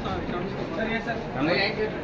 Thank you.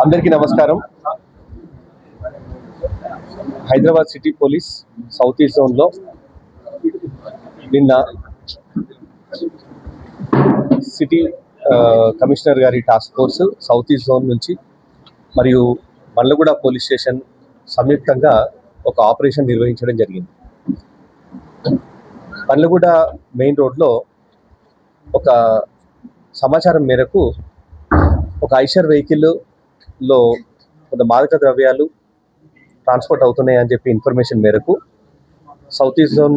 అందరికీ నమస్కారం. Hyderabad city police south east జోన్లో నిన్న సిటీ కమిషనర్ గారి task force south east zone నుంచి మరియు మల్లగూడ పోలీస్ స్టేషన్ సంయుక్తంగా ఒక ఆపరేషన్ నిర్వహించడం జరిగింది. మల్లగూడ మెయిన్ రోడ్లో ఒక సమాచారం మేరకు ఒక ఐషర్ వెహికల్లో కొంత మాదక ద్రవ్యాలు ట్రాన్స్పోర్ట్ అవుతున్నాయి అని చెప్పి ఇన్ఫర్మేషన్ మేరకు south east zone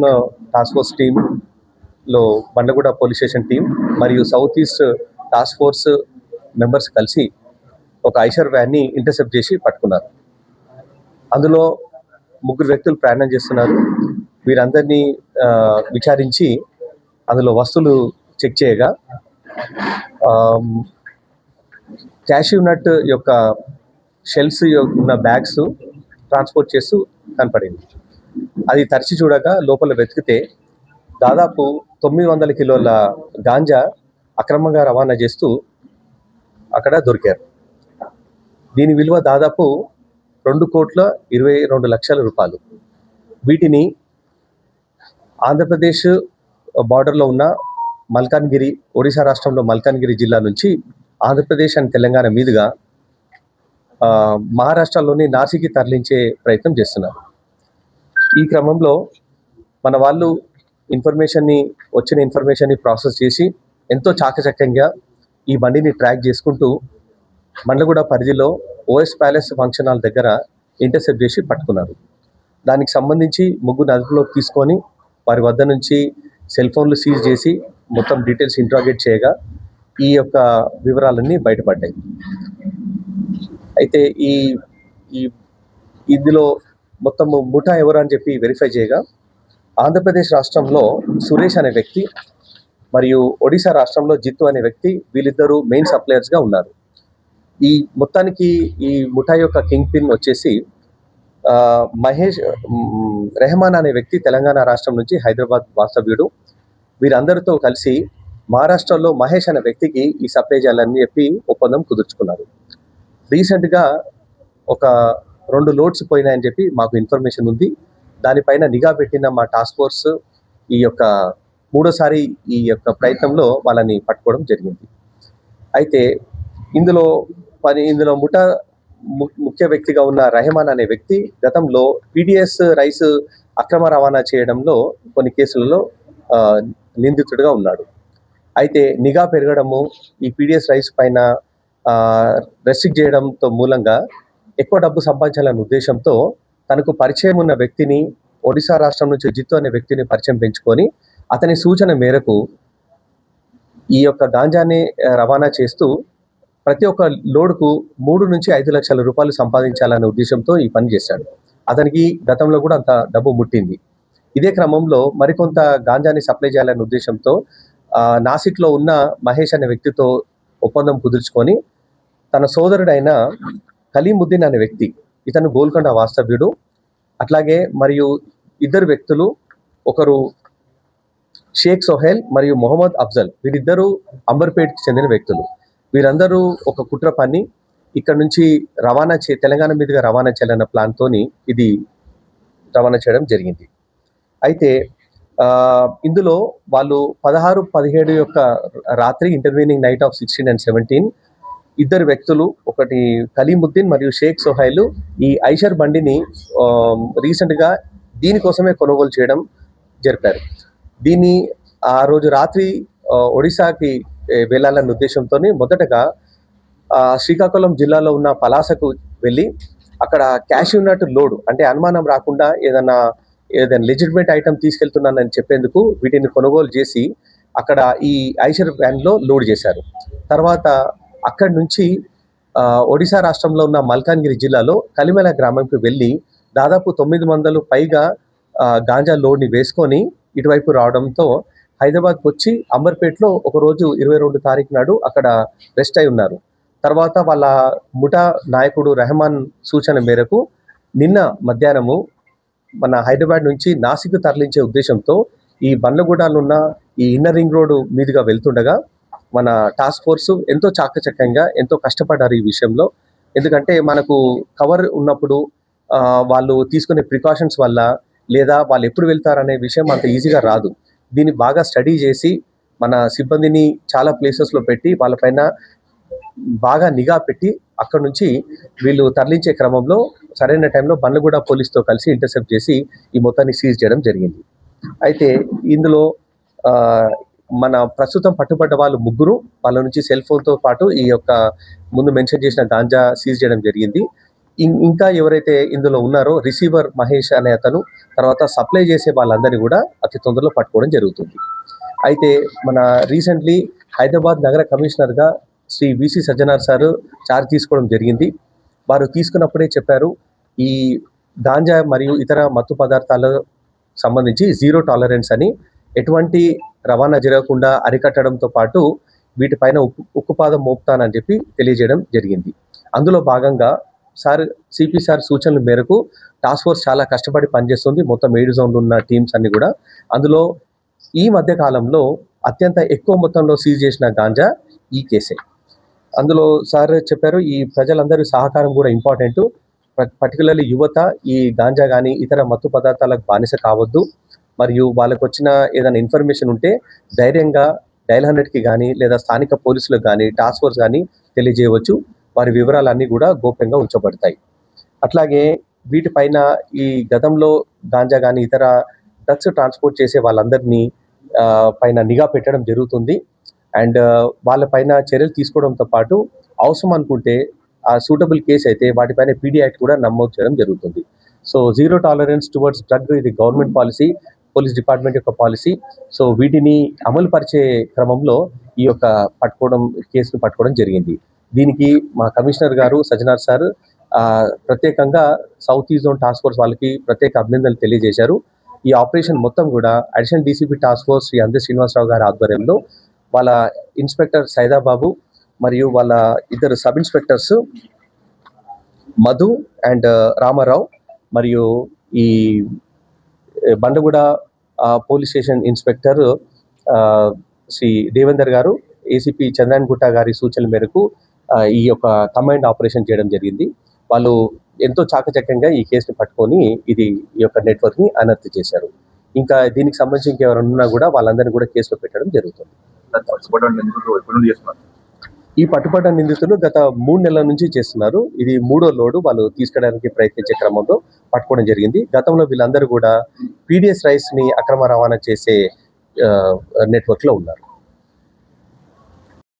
task force టీంలో బండ్లగూడ పోలీస్ స్టేషన్ టీం మరియు south east task force members కలిసి ఒక ఐషర్ వ్యాన్ని ఇంటర్సెప్ట్ చేసి పట్టుకున్నారు. అందులో 3 వ్యక్తులు ప్రయాణం చేస్తున్నారు. వీరందరినీ విచారించి అందులో వస్తువులు చెక్ చేయగా క్యాష్యూ నట్ యొక్క షెల్స్ ఉన్న బ్యాగ్స్ ట్రాన్స్పోర్ట్ చేస్తూ కనపడింది. అది తరిచి చూడగా లోపల వెతికితే దాదాపు 900 కిలోల గాంజా అక్రమంగా రవాణా చేస్తూ అక్కడ దొరికారు. దీని విలువ దాదాపు 2,22,00,000 రూపాయలు. వీటిని ఆంధ్రప్రదేశ్ బార్డర్లో ఉన్న మల్కాన్గిరి, ఒడిశా రాష్ట్రంలో మల్కాన్గిరి జిల్లా నుంచి ఆంధ్రప్రదేశ్ అండ్ తెలంగాణ మీదుగా మహారాష్ట్రలోని నాసిక్కి తరలించే ప్రయత్నం చేస్తున్నారు. ఈ క్రమంలో మన వాళ్ళు వచ్చిన ఇన్ఫర్మేషన్ని ప్రాసెస్ చేసి ఎంతో చాకచక్యంగా ఈ బండిని ట్రాక్ చేసుకుంటూ బండ్లగూడ పరిధిలో ఓఎస్ ప్యాలెస్ ఫంక్షన్ హాల్ దగ్గర ఇంటర్సెప్ట్ చేసి పట్టుకున్నారు. దానికి సంబంధించి 3 అదుపులోకి తీసుకొని వారి వద్ద నుంచి సెల్ ఫోన్లు సీజ్ చేసి మొత్తం డీటెయిల్స్ ఇంట్రాగేట్ చేయగా ఈ యొక్క వివరాలన్నీ బయటపడ్డాయి. అయితే ఇందులో మొత్తం ముఠా ఎవరు అని చెప్పి వెరిఫై చేయగా ఆంధ్రప్రదేశ్ రాష్ట్రంలో సురేష్ అనే వ్యక్తి మరియు ఒడిశా రాష్ట్రంలో జిత్తు అనే వ్యక్తి, వీళ్ళిద్దరూ మెయిన్ సప్లయర్స్గా ఉన్నారు. ఈ మొత్తానికి ఈ ముఠా యొక్క కింగ్ పిన్ వచ్చేసి రెహమాన్ అనే వ్యక్తి తెలంగాణ రాష్ట్రం నుంచి హైదరాబాద్ వాస్తవ్యుడు. వీరందరితో కలిసి మహారాష్ట్రలో మహేష్ అనే వ్యక్తికి ఈ సప్లై చేయాలని చెప్పి ఒప్పందం కుదుర్చుకున్నారు. రీసెంట్గా ఒక 2 లోడ్స్ పోయినాయని చెప్పి మాకు ఇన్ఫర్మేషన్ ఉంది. దానిపైన నిఘా పెట్టిన మా టాస్క్ ఫోర్స్ ఈ యొక్క 3వ ఈ యొక్క ప్రయత్నంలో వాళ్ళని పట్టుకోవడం జరిగింది. అయితే ఇందులో ముఖ్య వ్యక్తిగా ఉన్న రెహమాన్ అనే వ్యక్తి గతంలో PDS రైస్ అక్రమ రవాణా చేయడంలో కొన్ని కేసులలో నిందితుడిగా ఉన్నాడు. అయితే నిఘా పెరగడము, ఈ PDS రైస్ పైన రెస్ట్రిక్ట్ చేయడంతో మూలంగా ఎక్కువ డబ్బు సంపాదించాలనే ఉద్దేశంతో తనకు పరిచయం ఉన్న వ్యక్తిని, ఒడిశా రాష్ట్రం నుంచి జిత్తు అనే వ్యక్తిని పరిచయం పెంచుకొని అతని సూచన మేరకు ఈ యొక్క గాంజాని రవాణా చేస్తూ ప్రతి ఒక్క లోడ్కు 3 నుంచి 5 లక్షల రూపాయలు సంపాదించాలనే ఉద్దేశంతో ఈ పని చేశాడు. అతనికి గతంలో కూడా అంత డబ్బు ముట్టింది. ఇదే క్రమంలో మరికొంత గాంజాని సప్లై చేయాలనే ఉద్దేశంతో నాసిక్లో ఉన్న మహేష్ అనే వ్యక్తితో ఒప్పందం కుదుర్చుకొని తన సోదరుడైన కలీముద్దీన్ అనే వ్యక్తి, ఇతను గోల్కొండ వాస్తవ్యుడు, అట్లాగే మరియు 2 వ్యక్తులు, ఒకరు షేక్ సోహెల్ మరియు మొహమ్మద్ అఫ్జల్ వీరిద్దరూ అంబర్పేట్కి చెందిన వ్యక్తులు. వీరందరూ ఒక కుట్ర పన్ని ఇక్కడ నుంచి తెలంగాణ మీదుగా రవాణా చేయాలన్న ప్లాన్తోని ఇది రవాణా చేయడం జరిగింది. అయితే ఇందులో వాళ్ళు 16, 17 యొక్క రాత్రి ఇంటర్వీనింగ్ నైట్ ఆఫ్ 16 and 17 ఇద్దరు వ్యక్తులు, ఒకటి కలీముద్దీన్ మరియు షేక్ సోహైల్ ఈ ఐషర్ బండిని రీసెంట్గా దీనికోసమే కొనుగోలు చేయడం జరిపారు. దీన్ని ఆ రోజు రాత్రి ఒడిశాకి వెళ్ళాలన్న ఉద్దేశంతో మొదటగా శ్రీకాకుళం జిల్లాలో ఉన్న పలాసకు వెళ్ళి అక్కడ క్యాష్ ఉన్నట్టు లోడ్, అంటే అనుమానం రాకుండా ఏదైనా లెజిటిమేట్ ఐటమ్ తీసుకెళ్తున్నానని చెప్పేందుకు వీటిని కొనుగోలు చేసి అక్కడ ఈ ఐషర్ వ్యాన్లో లోడ్ చేశారు. తర్వాత అక్కడి నుంచి ఒడిశా రాష్ట్రంలో ఉన్న మల్కాన్గిరి జిల్లాలో కలిమెల గ్రామంకి వెళ్ళి దాదాపు 900 పైగా గాంజా లోడ్ని వేసుకొని ఇటువైపు రావడంతో హైదరాబాద్కి వచ్చి అంబర్పేటలో ఒకరోజు 22 తారీఖు నాడు అక్కడ రెస్ట్ అయి ఉన్నారు. తర్వాత వాళ్ళ ముఠా నాయకుడు రెహమాన్ సూచన మేరకు నిన్న మధ్యాహ్నము మన హైదరాబాద్ నుంచి నాసిక్ తరలించే ఉద్దేశంతో ఈ బండ్లగూడలో ఉన్న ఈ ఇన్నర్ రింగ్ రోడ్డు మీదుగా వెళ్తుండగా మన టాస్క్ ఫోర్స్ ఎంతో చాకచక్యంగా ఎంతో కష్టపడ్డారు ఈ విషయంలో. ఎందుకంటే మనకు కవర్ ఉన్నప్పుడు వాళ్ళు తీసుకునే ప్రికాషన్స్ వల్ల లేదా వాళ్ళు ఎప్పుడు వెళ్తారనే విషయం అంత ఈజీగా రాదు. దీన్ని బాగా స్టడీ చేసి మన సిబ్బందిని చాలా ప్లేసెస్లో పెట్టి వాళ్ళపైన బాగా నిఘా పెట్టి అక్కడ నుంచి వీళ్ళు తరలించే క్రమంలో సరైన టైంలో బండ్లగూడ పోలీస్తో కలిసి ఇంటర్సెప్ట్ చేసి ఈ మొత్తాన్ని సీజ్ చేయడం జరిగింది. అయితే ఇందులో మన ప్రస్తుతం పట్టుబడ్డ వాళ్ళు 3, వాళ్ళ నుంచి సెల్ ఫోన్తో పాటు ఈ యొక్క ముందు మెన్షన్ చేసిన గాంజా సీజ్ చేయడం జరిగింది. ఇంకా ఎవరైతే ఇందులో ఉన్నారో రిసీవర్ మహేష్ అనే అతను, తర్వాత సప్లై చేసే వాళ్ళందరినీ కూడా అతి తొందరలో పట్టుకోవడం జరుగుతుంది. అయితే మన రీసెంట్లీ హైదరాబాద్ నగర కమిషనర్గా Shri VC Sajjanar sir charge తీసుకోవడం జరిగింది. వారు తీసుకున్నప్పుడే చెప్పారు, ఈ గాంజా మరియు ఇతర మత్తు పదార్థాలకు సంబంధించి 0 టాలరెన్స్ అని, ఎటువంటి రవాణా జరగకుండా అరికట్టడంతో పాటు వీటిపైన ఉక్కుపాదం మోపుతానని చెప్పి తెలియజేయడం జరిగింది. అందులో భాగంగా సిపి సార్ సూచనల మేరకు టాస్క్ ఫోర్స్ చాలా కష్టపడి పనిచేస్తుంది. మొత్తం 7 జోన్లు ఉన్న టీమ్స్ అన్ని కూడా. అందులో ఈ మధ్య కాలంలో అత్యంత ఎక్కువ మొత్తంలో సీజ్ చేసిన గాంజా ఈ కేసే. అందులో సార్ చెప్పారు, ఈ ప్రజలందరి సహకారం కూడా ఇంపార్టెంట్. పర్టికులర్లీ యువత ఈ గాంజా కానీ ఇతర మత్తు పదార్థాలకు బానిస కావద్దు. మరియు వాళ్ళకు వచ్చిన ఏదైనా ఇన్ఫర్మేషన్ ఉంటే ధైర్యంగా డయల్ 100కి కానీ లేదా స్థానిక పోలీసులకు కానీ టాస్క్ ఫోర్స్ కానీ తెలియజేయవచ్చు. వారి వివరాలన్నీ కూడా గోప్యంగా ఉంచబడతాయి. అట్లాగే వీటిపైన ఈ గతంలో గాంజా కానీ ఇతర డ్రగ్స్ ట్రాన్స్పోర్ట్ చేసే వాళ్ళందరినీ పైన నిఘా పెట్టడం జరుగుతుంది. అండ్ వాళ్ళపైన చర్యలు తీసుకోవడంతో పాటు అవసరం అనుకుంటే ఆ సూటబుల్ కేసు అయితే వాటిపైన పీడీ యాక్ట్ కూడా నమోదు చేయడం జరుగుతుంది. సో 0 టాలరెన్స్ టువర్డ్స్ డ్రగ్ ఇది గవర్నమెంట్ పాలసీ, పోలీస్ డిపార్ట్మెంట్ యొక్క పాలసీ. సో వీటిని అమలు పరిచే క్రమంలో ఈ యొక్క కేసును పట్టుకోవడం జరిగింది. దీనికి మా కమిషనర్ గారు సజ్జనార్ సార్ ప్రత్యేకంగా south east zone task force వాళ్ళకి ప్రత్యేక అభినందనలు తెలియజేశారు. ఈ ఆపరేషన్ మొత్తం కూడా additional DCP task force Shri అందరి శ్రీనివాసరావు గారి ఆధ్వర్యంలో వాళ్ళ ఇన్స్పెక్టర్ సైదాబాబు మరియు వాళ్ళ ఇద్దరు sub inspectors Madhu and Ramarao మరియు ఈ Bandaguda police station inspector Shri Devender గారు, ఏసీపీ చంద్రాన్ గుట్ట గారి సూచనల మేరకు ఈ యొక్క కంబైన్డ్ ఆపరేషన్ చేయడం జరిగింది. వాళ్ళు ఎంతో చాకచక్యంగా ఈ కేసుని పట్టుకొని ఈ యొక్క నెట్వర్క్ని అనర్త్ చేశారు. ఇంకా దీనికి సంబంధించి ఇంకెవరైనా ఉన్నా కూడా వాళ్ళందరినీ కూడా కేసులో పెట్టడం జరుగుతుంది. ఈ పట్టుబడ్డ నిందితులు గత 3 నెలల నుంచి చేస్తున్నారు. ఇది 3వ లోడు వాళ్ళు తీసుకెళ్ళడానికి ప్రయత్నించే క్రమంలో పట్టుకోవడం జరిగింది. గతంలో వీళ్ళందరూ కూడా పీడిఎస్ రైస్ ని అక్రమ రవాణా చేసే నెట్వర్క్ లో ఉన్నారు.